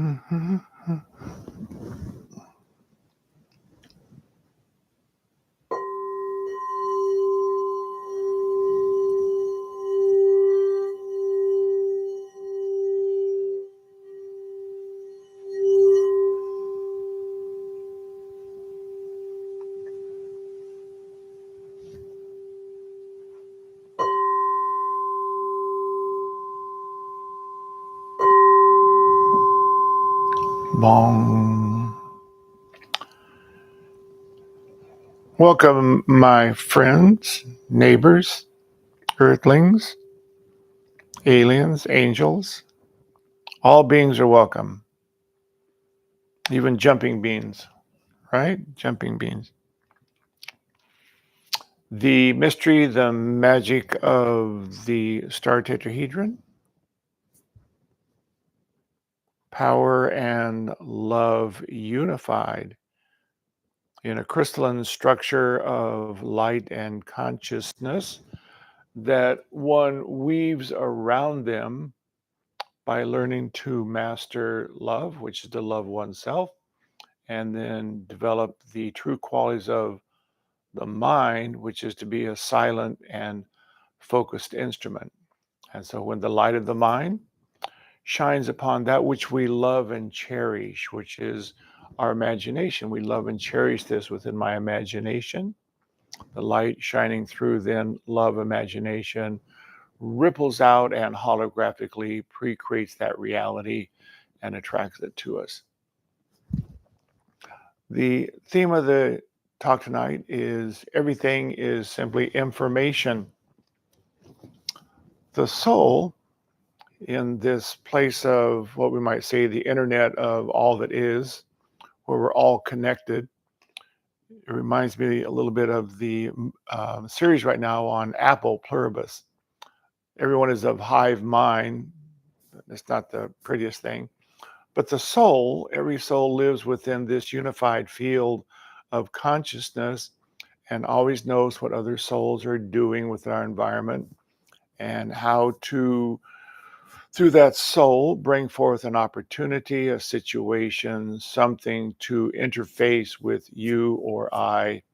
Bong. Welcome, my friends, neighbors, earthlings, aliens, angels. All beings are welcome, even jumping beings, right? Jumping beings. The mystery, the magic of the star tetrahedron, power and love unified in a crystalline structure of light and consciousness that one weaves around them by learning to master love, which is to love oneself, and then develop the true qualities of the mind, which is to be a silent and focused instrument. And so when the light of the mind shines upon that which we love and cherish, which is our imagination, we love and cherish this within my imagination. The light shining through then love imagination ripples out and holographically pre-creates that reality and attracts it to us. The theme of the talk tonight is everything is simply information. The soul, in this place of what we might say the internet of all that is, where we're all connected, it reminds me a little bit of the series right now on Apple Pluribus. Everyone is of hive mind. It's not the prettiest thing. But the soul, every soul lives within this unified field of consciousness and always knows what other souls are doing with our environment and how to, through that soul, bring forth an opportunity, a situation, something to interface with you or I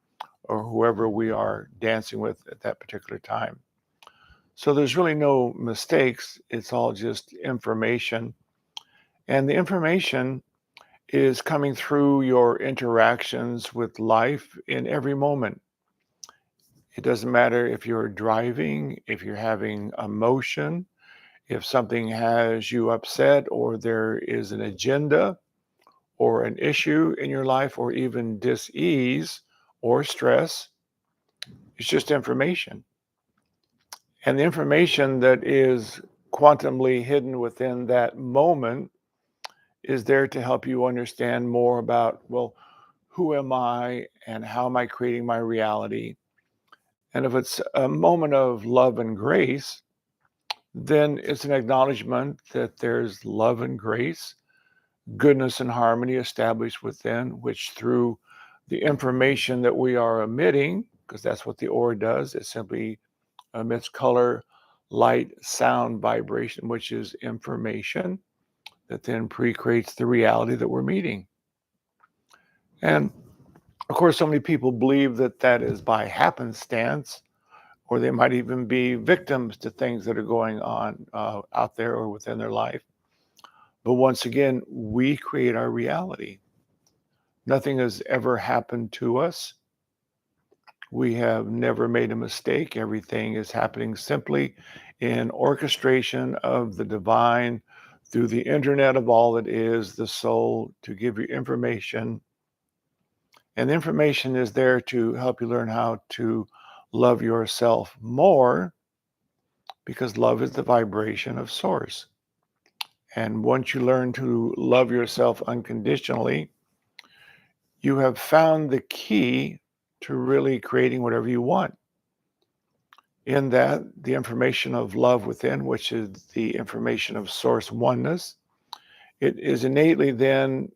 or whoever we are dancing with at that particular time. So there's really no mistakes. It's all just information. And the information is coming through your interactions with life in every moment. It doesn't matter if you're driving, if you're having emotion, if something has you upset, or there is an agenda or an issue in your life, or even dis-ease or stress. It's just information. And the information that is quantumly hidden within that moment is there to help you understand more about, well, who am I and how am I creating my reality? And if it's a moment of love and grace, then it's an acknowledgement that there's love and grace, goodness and harmony established within, which through the information that we are emitting, because that's what the aura does, it simply emits color, light, sound, vibration, which is information that then pre-creates the reality that we're meeting. And of course, so many people believe that that is by happenstance, or they might even be victims to things that are going on out there or within their life. But once again, we create our reality. Nothing has ever happened to us. We have never made a mistake. Everything is happening simply in orchestration of the divine through the internet of all that is, the soul, to give you information. And the information is there to help you learn how to love yourself more, because love is the vibration of source. And once you learn to love yourself unconditionally, you have found the key to really creating whatever you want. In that, the information of love within, which is the information of source oneness, it is innately then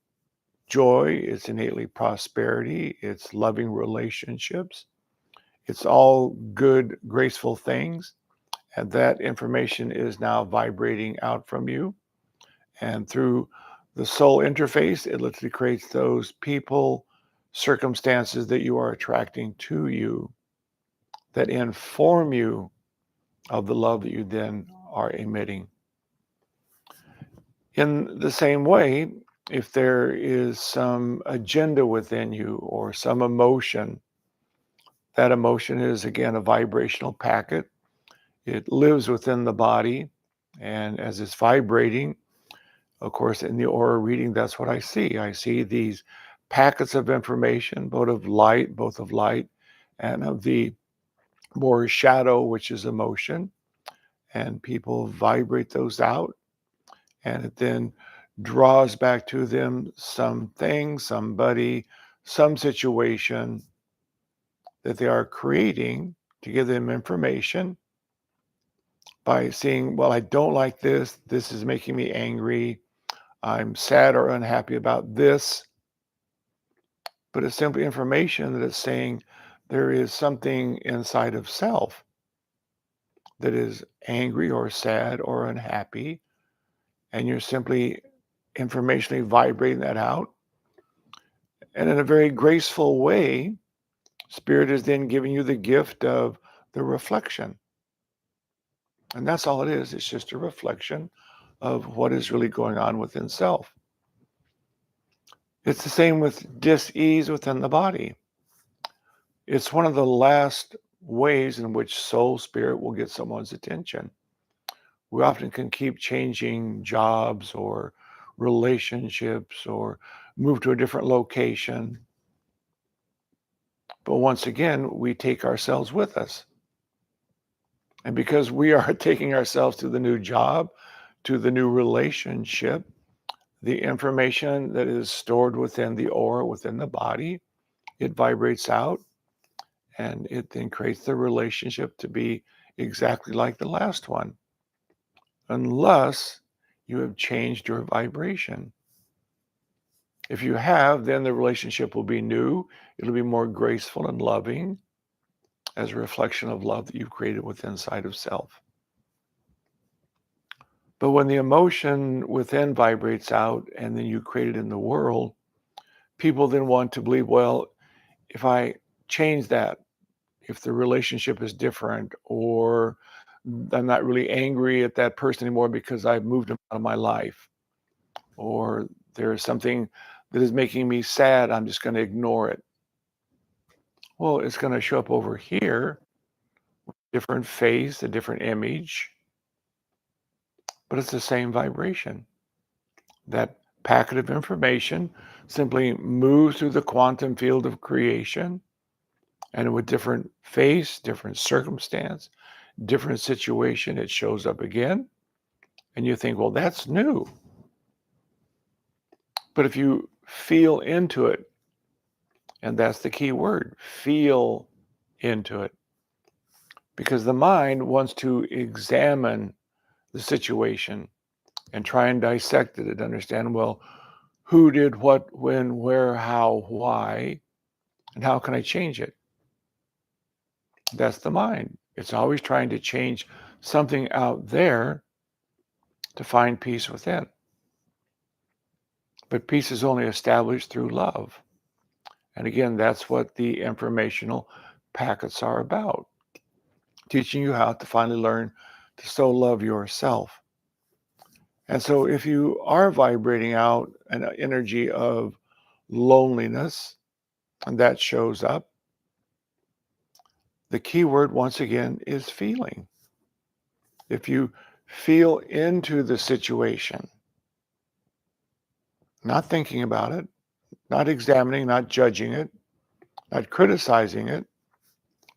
joy, it's innately prosperity, it's loving relationships, it's all good, graceful things. And that information is now vibrating out from you. And through The soul interface, it literally creates those people, circumstances that you are attracting to you that inform you of the love that you then are emitting. In the same way, if there is some agenda within you or some emotion, that emotion is again a vibrational packet. It lives within the body, and as it's vibrating, of course, in the aura reading, that's what I see. I see these packets of information, both of light and of the more shadow, which is emotion. And people vibrate those out, and it then draws back to them something, somebody, some situation that they are creating to give them information by seeing, well, I don't like this. This is making me angry. I'm sad or unhappy about this. But it's simply information that is saying there is something inside of self that is angry or sad or unhappy. And you're simply informationally vibrating that out. And in a very graceful way, Spirit is then giving you the gift of the reflection. And that's all it is. It's just a reflection of what is really going on within self. It's the same with dis-ease within the body. It's one of the last ways in which soul spirit will get someone's attention. We often can keep changing jobs or relationships or move to a different location. But once again, we take ourselves with us. And because we are taking ourselves to the new job, to the new relationship, the information that is stored within the aura, within the body, it vibrates out, and it then creates the relationship to be exactly like the last one, unless you have changed your vibration. If you have, then the relationship will be new. It'll be more graceful and loving as a reflection of love that you've created within inside of self. But when the emotion within vibrates out and then you create it in the world, people then want to believe, well, if I change that, if the relationship is different, or I'm not really angry at that person anymore because I've moved them out of my life, or there's something that is making me sad, I'm just going to ignore it. Well, it's going to show up over here, different face, a different image, but it's the same vibration. That packet of information simply moves through the quantum field of creation, and with different face, different circumstance, different situation, it shows up again. And you think, well, that's new. But if you feel into it, and that's the key word, feel into it, because the mind wants to examine the situation and try and dissect it and understand, well, who did what, when, where, how, why, and how can I change it? That's the mind. It's always trying to change something out there to find peace within. But peace is only established through love. And again, that's what the informational packets are about, teaching you how to finally learn to so love yourself. And so if you are vibrating out an energy of loneliness, and that shows up, the key word once again is feeling. If you feel into the situation, not thinking about it, not examining, not judging it, not criticizing it,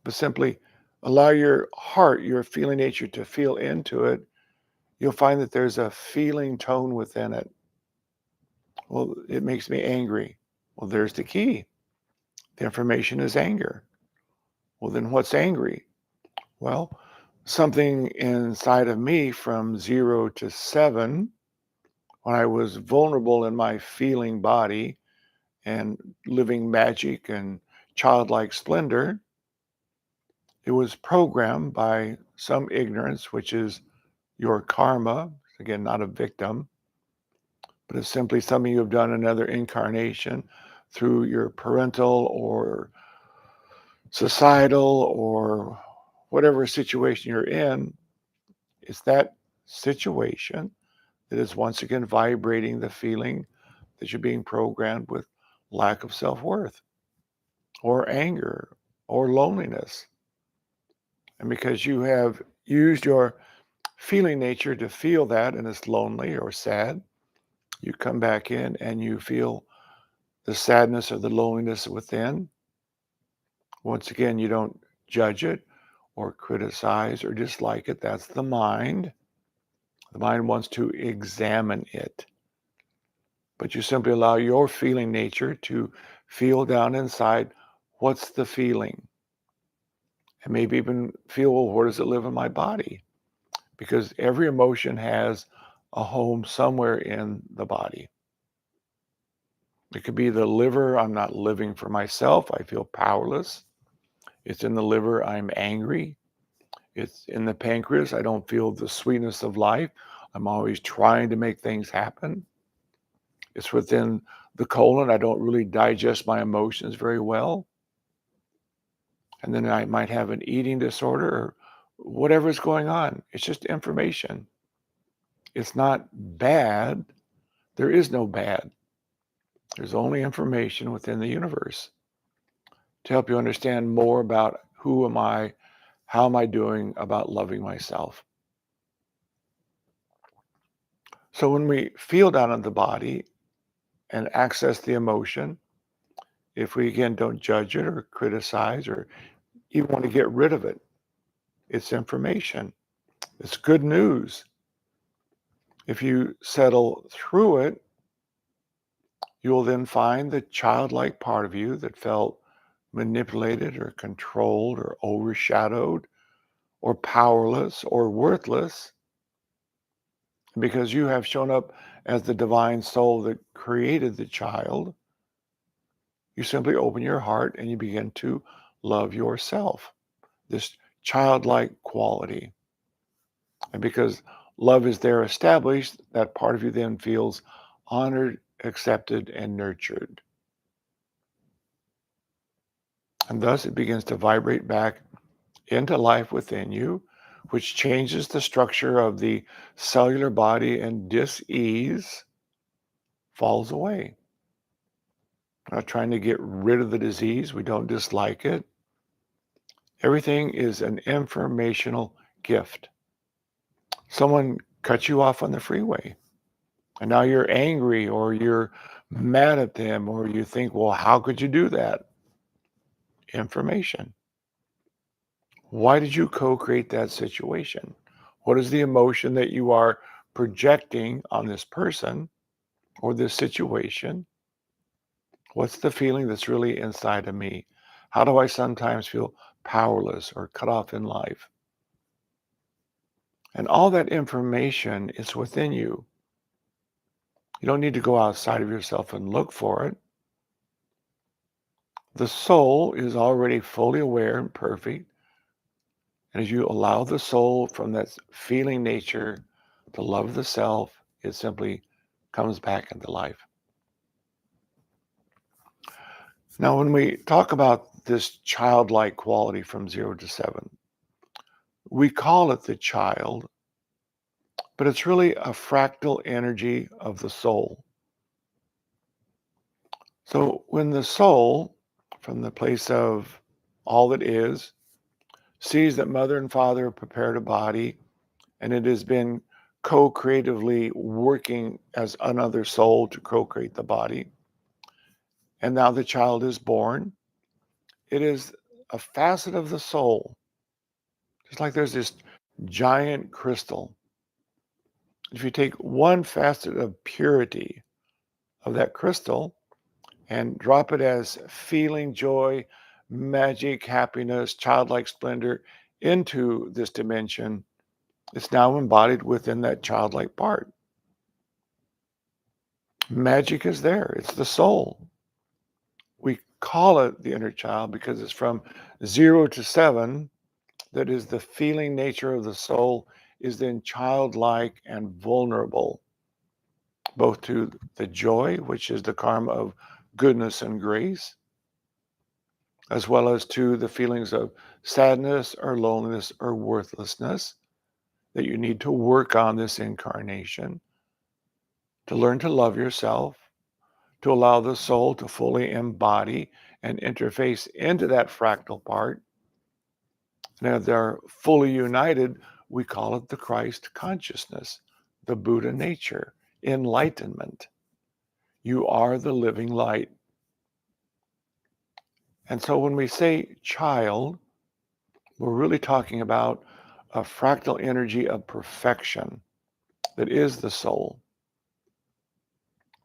but simply allow your heart, your feeling nature to feel into it, you'll find that there's a feeling tone within it. Well, it makes me angry. Well, there's the key. The information is anger. Well, then what's angry? Well, something inside of me from 0 to 7, when I was vulnerable in my feeling body and living magic and childlike splendor, it was programmed by some ignorance, which is your karma, again, not a victim, but it's simply something you have done in another incarnation through your parental or societal or whatever situation you're in. It's that situation that is once again vibrating the feeling that you're being programmed with lack of self-worth or anger or loneliness. And because you have used your feeling nature to feel that and it's lonely or sad, you come back in and you feel the sadness or the loneliness within. Once again, you don't judge it or criticize or dislike it. That's the mind. The mind wants to examine it. But you simply allow your feeling nature to feel down inside what's the feeling. And maybe even feel, well, where does it live in my body? Because every emotion has a home somewhere in the body. It could be the liver, I'm not living for myself, I feel powerless. It's in the liver, I'm angry. It's in the pancreas, I don't feel the sweetness of life. I'm always trying to make things happen. It's within the colon, I don't really digest my emotions very well. And then I might have an eating disorder or whatever's going on. It's just information. It's not bad. There is no bad. There's only information within the universe to help you understand more about who am I, how am I doing about loving myself. So when we feel down in the body and access the emotion, if we again don't judge it or criticize or even want to get rid of it, it's information. It's good news. If you settle through it, you will then find the childlike part of you that felt manipulated or controlled or overshadowed or powerless or worthless. Because you have shown up as the divine soul that created the child, you simply open your heart and you begin to love yourself, this childlike quality. And because love is there established, that part of you then feels honored, accepted, and nurtured. And thus it begins to vibrate back into life within you, which changes the structure of the cellular body, and dis-ease falls away. We're not trying to get rid of the disease. We don't dislike it. Everything is an informational gift. Someone cut you off on the freeway, and now you're angry or you're mad at them, or you think, well, how could you do that? Information. Why did you co-create that situation? What is the emotion that you are projecting on this person or this situation? What's the feeling that's really inside of me? How do I sometimes feel powerless or cut off in life? And all that information is within you. You don't need to go outside of yourself and look for it. The soul is already fully aware and perfect. And as you allow the soul from that feeling nature to love the self, it simply comes back into life. Now, when we talk about this childlike quality from 0 to 7, we call it the child, but it's really a fractal energy of the soul. So when the soul, from the place of all that is, sees that mother and father have prepared a body and it has been co-creatively working as another soul to co-create the body, and now the child is born, it is a facet of the soul. Just like there's this giant crystal. If you take one facet of purity of that crystal and drop it as feeling joy, magic, happiness, childlike splendor into this dimension, it's now embodied within that childlike part. Magic is there. It's the soul. We call it the inner child because it's from 0 to 7. That is the feeling nature of the soul is then childlike and vulnerable. both to the joy, which is the karma of goodness and grace, as well as to the feelings of sadness or loneliness or worthlessness that you need to work on this incarnation to learn to love yourself, to allow the soul to fully embody and interface into that fractal part. And if they're fully united, we call it the Christ consciousness, the Buddha nature, enlightenment. You are the living light. And so when we say child, we're really talking about a fractal energy of perfection that is the soul,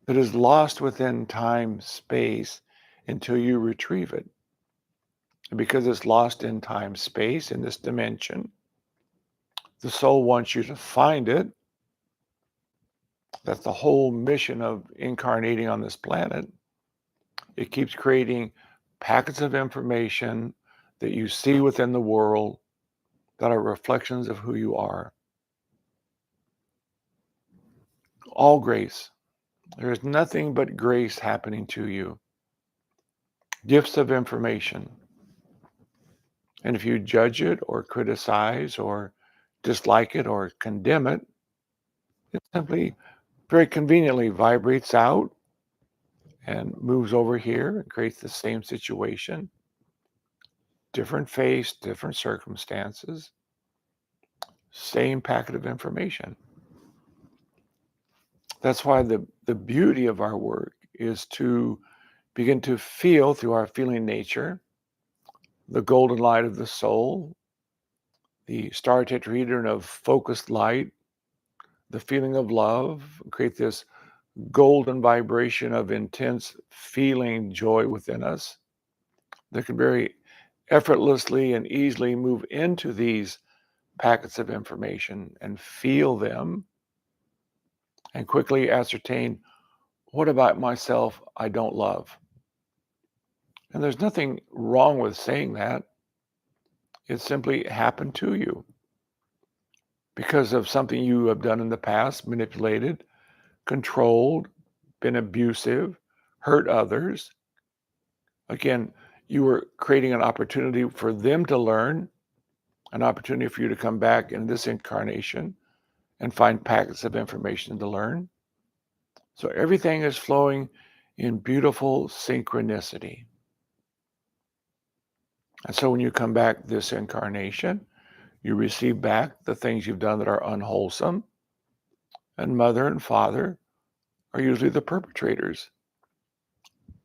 that is lost within time, space, until you retrieve it. And because it's lost in time, space, in this dimension, the soul wants you to find it. That's the whole mission of incarnating on this planet. It keeps creating packets of information that you see within the world that are reflections of who you are. All grace. There is nothing but grace happening to you. Gifts of information. And if you judge it or criticize or dislike it or condemn it, it simply very conveniently vibrates out and moves over here and creates the same situation, different face, different circumstances, same packet of information. That's why the beauty of our work is to begin to feel through our feeling nature the golden light of the soul, the star tetrahedron of focused light, the feeling of love, create this golden vibration of intense feeling joy within us that can very effortlessly and easily move into these packets of information and feel them and quickly ascertain, what about myself I don't love? And there's nothing wrong with saying that. It simply happened to you because of something you have done in the past, manipulated, controlled, been abusive, hurt others. Again, you were creating an opportunity for them to learn, an opportunity for you to come back in this incarnation and find packets of information to learn. So everything is flowing in beautiful synchronicity. And so when you come back this incarnation, you receive back the things you've done that are unwholesome, and mother and father are usually the perpetrators.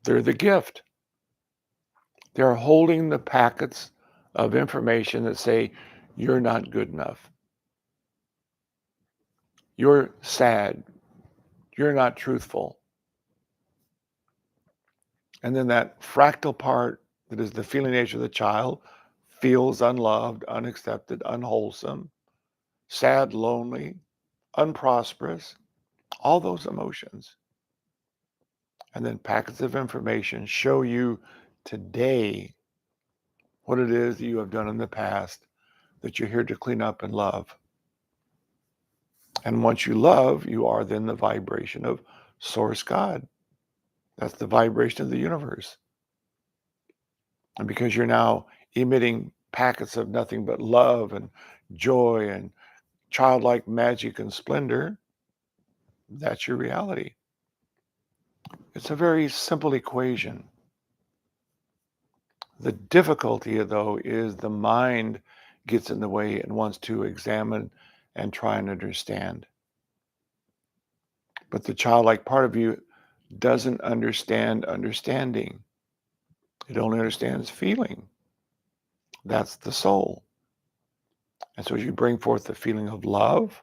They're the gift. They're holding the packets of information that say, you're not good enough. You're sad. You're not truthful. And then that fractal part that is the feeling nature of the child feels unloved, unaccepted, unwholesome, sad, lonely, unprosperous, all those emotions. And then packets of information show you today what it is that you have done in the past that you're here to clean up and love. And once you love, you are then the vibration of Source God. That's the vibration of the universe. And because you're now emitting packets of nothing but love and joy and childlike magic and splendor, that's your reality. It's a very simple equation. The difficulty, though, is the mind gets in the way and wants to examine and try and understand. But the childlike part of you doesn't understand understanding. It only understands feeling. That's the soul. And so as you bring forth the feeling of love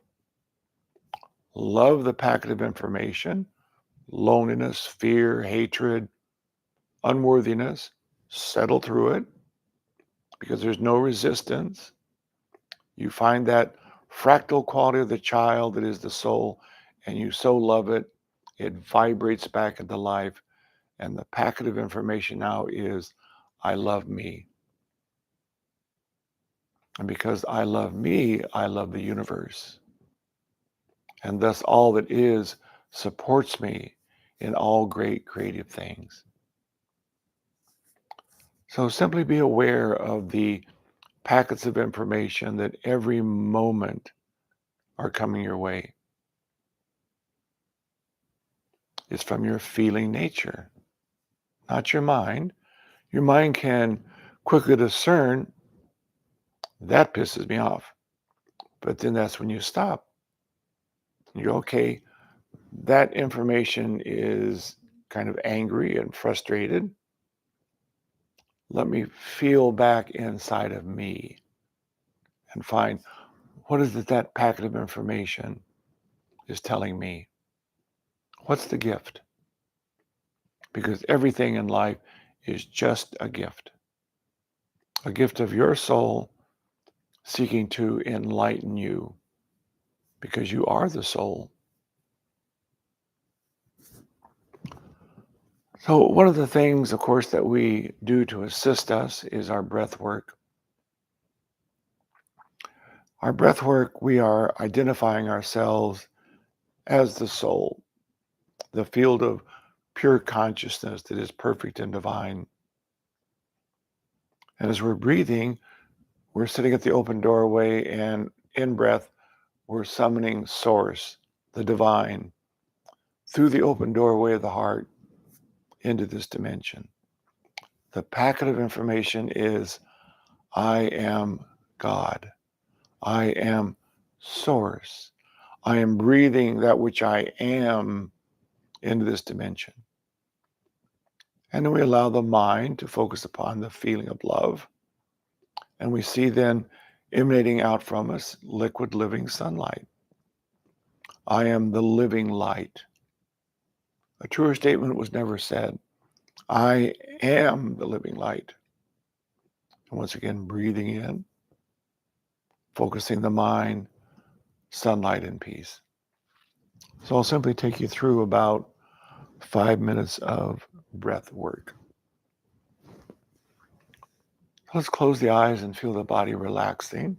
the packet of information, loneliness, fear, hatred, unworthiness, settle through it because there's no resistance. You find that fractal quality of the child that is the soul, and you so love it, it vibrates back into life. And the packet of information now is, I love me. And because I love me, I love the universe. And thus all that is supports me in all great creative things. So simply be aware of the packets of information that every moment are coming your way. It's from your feeling nature, not your mind. Your mind can quickly discern that pisses me off. But then that's when you stop. You're okay. That information is kind of angry and frustrated. Let me feel back inside of me and find what is it that packet of information is telling me? What's the gift? Because everything in life is just a gift of your soul seeking to enlighten you because you are the soul. So one of the things, of course, that we do to assist us is our breath work. Our breath work, we are identifying ourselves as the soul, the field of pure consciousness that is perfect and divine. And as we're breathing, we're sitting at the open doorway, and in breath, we're summoning Source, the divine, through the open doorway of the heart into this dimension. The packet of information is, I am God. I am Source. I am breathing that which I am into this dimension. And then we allow the mind to focus upon the feeling of love. And we see then emanating out from us liquid living sunlight. I am the living light. A truer statement was never said. I am the living light. And once again, breathing in, focusing the mind, sunlight and peace. So I'll simply take you through about 5 minutes of breath work. Let's close the eyes and feel the body relaxing.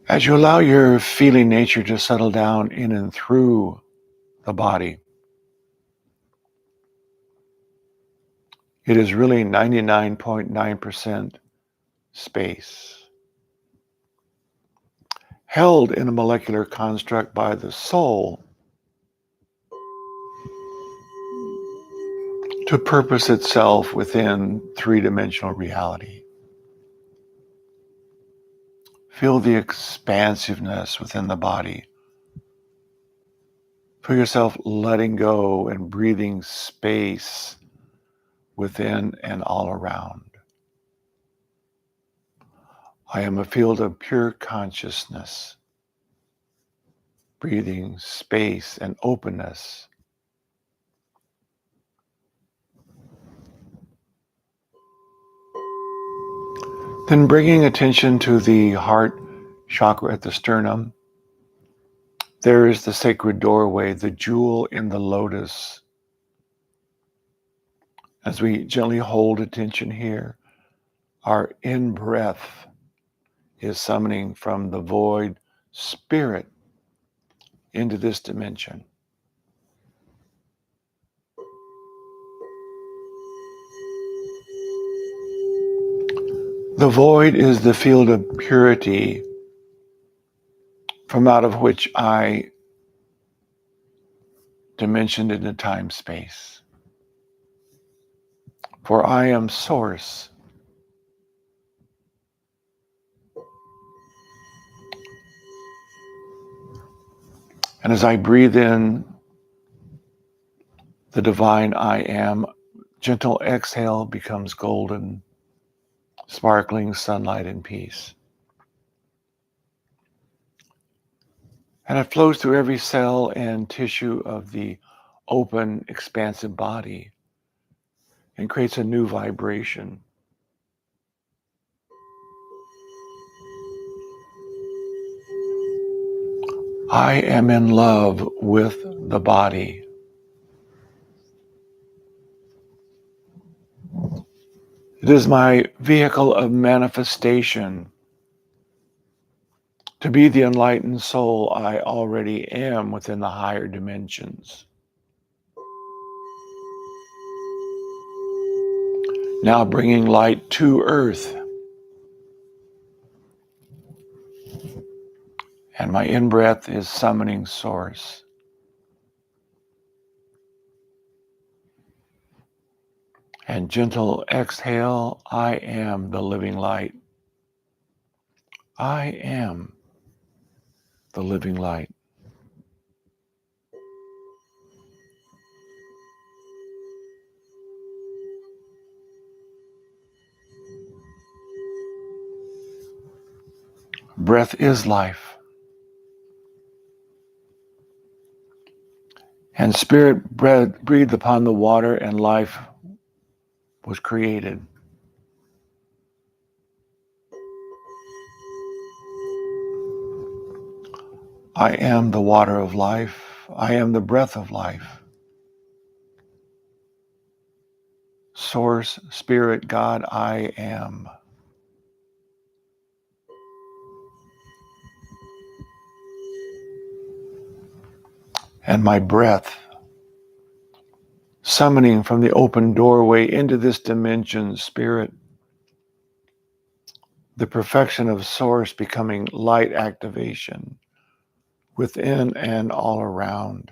As you allow your feeling nature to settle down in and through the body, it is really 99.9% space, held in a molecular construct by the soul to purpose itself within three-dimensional reality. Feel the expansiveness within the body. Feel yourself letting go and breathing space within and all around. I am a field of pure consciousness, breathing space and openness. Then bringing attention to the heart chakra at the sternum, there is the sacred doorway, the jewel in the lotus. As we gently hold attention here, our in-breath is summoning from the void spirit into this dimension. The void is the field of purity from out of which I dimensioned into time-space. For I am Source. And as I breathe in the divine I am, gentle exhale becomes golden, sparkling sunlight and peace. And it flows through every cell and tissue of the open, expansive body and creates a new vibration. I am in love with the body. It is my vehicle of manifestation to be the enlightened soul I already am within the higher dimensions. Now bringing light to earth. And my in-breath is summoning source. And gentle exhale, I am the living light. I am the living light. Breath is life. And spirit breathed upon the water and life was created. I am the water of life. I am the breath of life. Source, Spirit, God, I am. And my breath, summoning from the open doorway into this dimension, Spirit, the perfection of Source becoming light activation within and all around.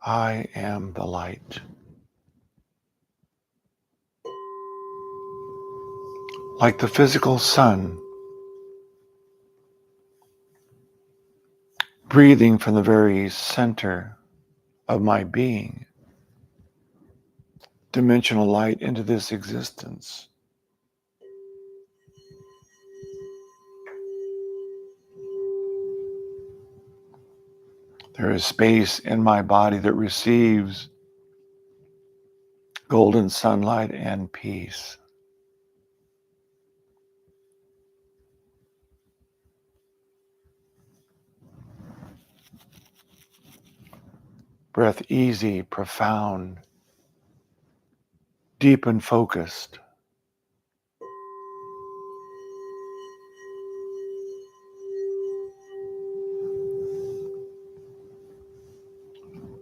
I am the light. Like the physical sun, breathing from the very center of my being, dimensional light into this existence. There is space in my body that receives golden sunlight and peace. Breath easy, profound, deep and focused.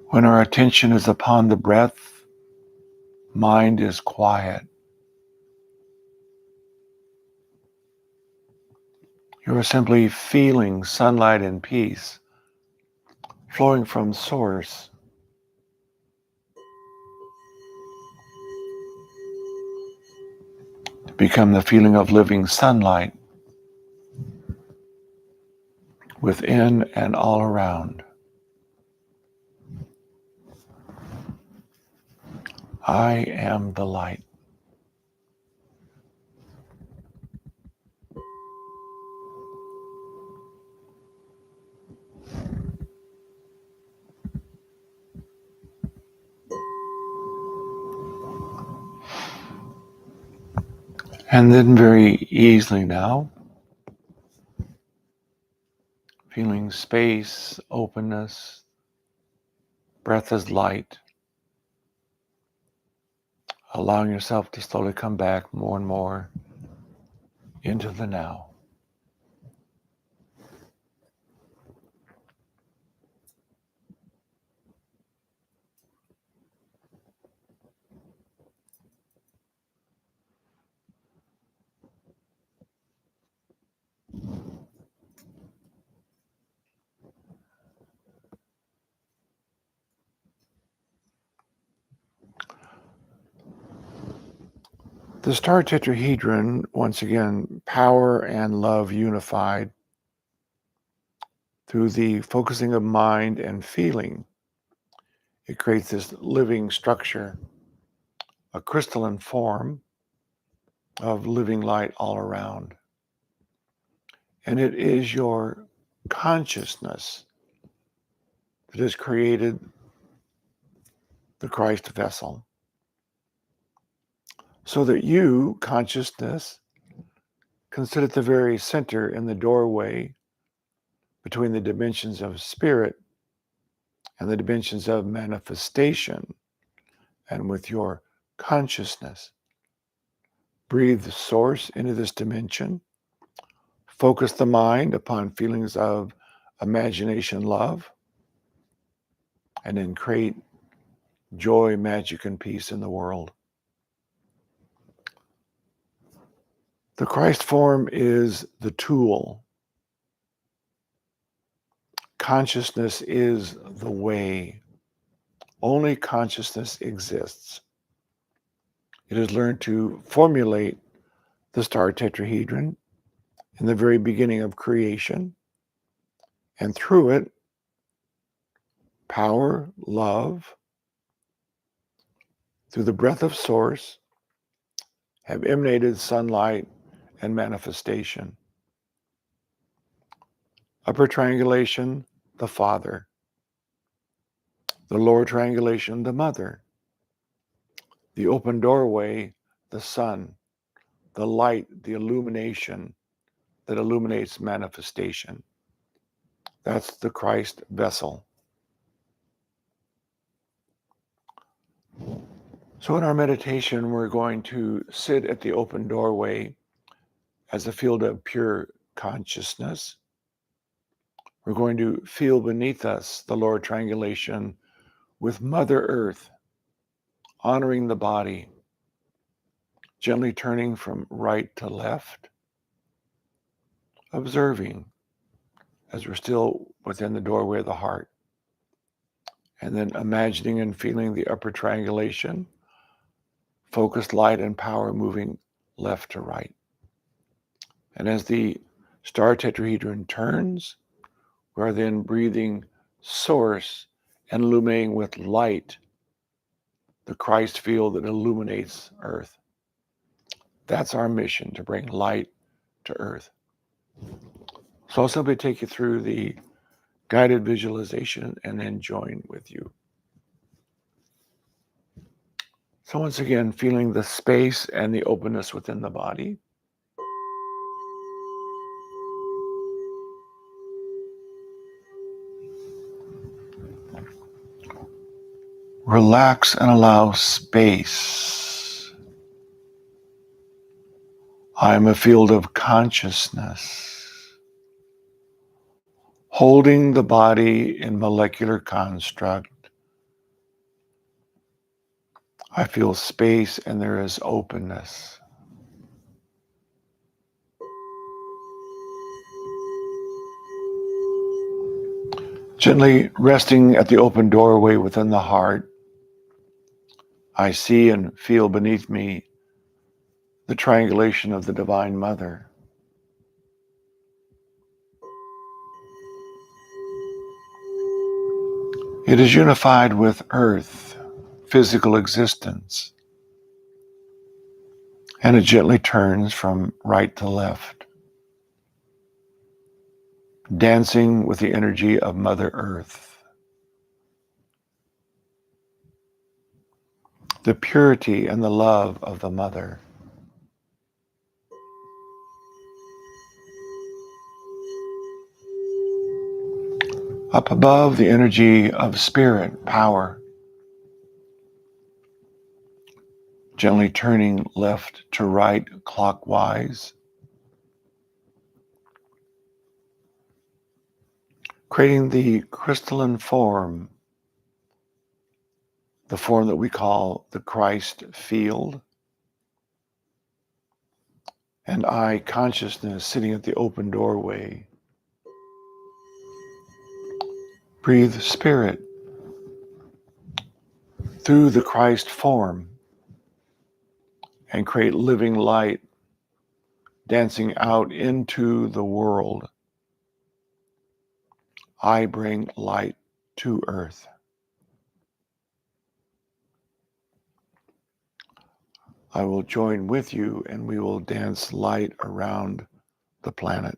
When our attention is upon the breath, mind is quiet. You are simply feeling sunlight and peace flowing from Source. To become the feeling of living sunlight within and all around. I am the light. And then very easily now, feeling space, openness, breath is light, allowing yourself to slowly come back more and more into the now. The star tetrahedron, once again, power and love unified through the focusing of mind and feeling. It creates this living structure, a crystalline form of living light all around. And it is your consciousness that has created the Christ vessel. So that you, consciousness, can sit at the very center in the doorway between the dimensions of spirit and the dimensions of manifestation, and with your consciousness. Breathe the source into this dimension. Focus the mind upon feelings of imagination, love, and then create joy, magic, and peace in the world. The Christ form is the tool. Consciousness is the way. Only consciousness exists. It has learned to formulate the star tetrahedron in the very beginning of creation, and through it, power, love, through the breath of source, have emanated sunlight and manifestation. Upper triangulation, the Father. The lower triangulation, the Mother. The open doorway, the Son. The light, the illumination that illuminates manifestation. That's the Christ vessel. So in our meditation, we're going to sit at the open doorway as a field of pure consciousness. We're going to feel beneath us the lower triangulation with Mother Earth, honoring the body, gently turning from right to left, observing as we're still within the doorway of the heart, and then imagining and feeling the upper triangulation, focused light and power moving left to right. And as the star tetrahedron turns, we are then breathing source and illuminating with light the Christ field that illuminates earth. That's our mission, to bring light to earth. So I'll simply take you through the guided visualization and then join with you. So once again, feeling the space and the openness within the body. Relax and allow space. I am a field of consciousness, holding the body in molecular construct. I feel space and there is openness. Gently resting at the open doorway within the heart, I see and feel beneath me the triangulation of the Divine Mother. It is unified with earth, physical existence, and it gently turns from right to left, dancing with the energy of Mother Earth. The purity and the love of the Mother. Up above, the energy of spirit, power, gently turning left to right clockwise, creating the crystalline form, the form that we call the Christ field, and I consciousness sitting at the open doorway. Breathe spirit through the Christ form and create living light dancing out into the world. I bring light to earth. I will join with you and we will dance light around the planet.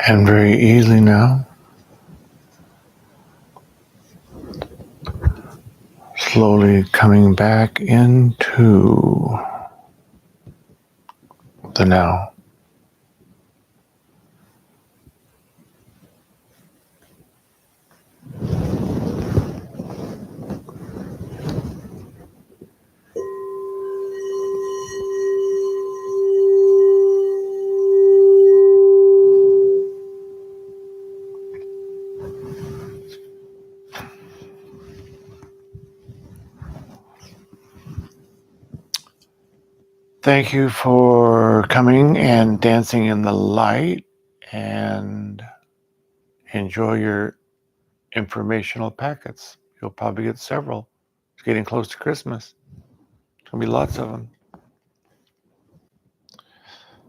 And very easily now, slowly coming back into the now. Thank you for coming and dancing in the light, and enjoy your informational packets. You'll probably get several. It's getting close to Christmas. There's going to be lots of them.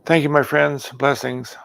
Thank you, my friends. Blessings.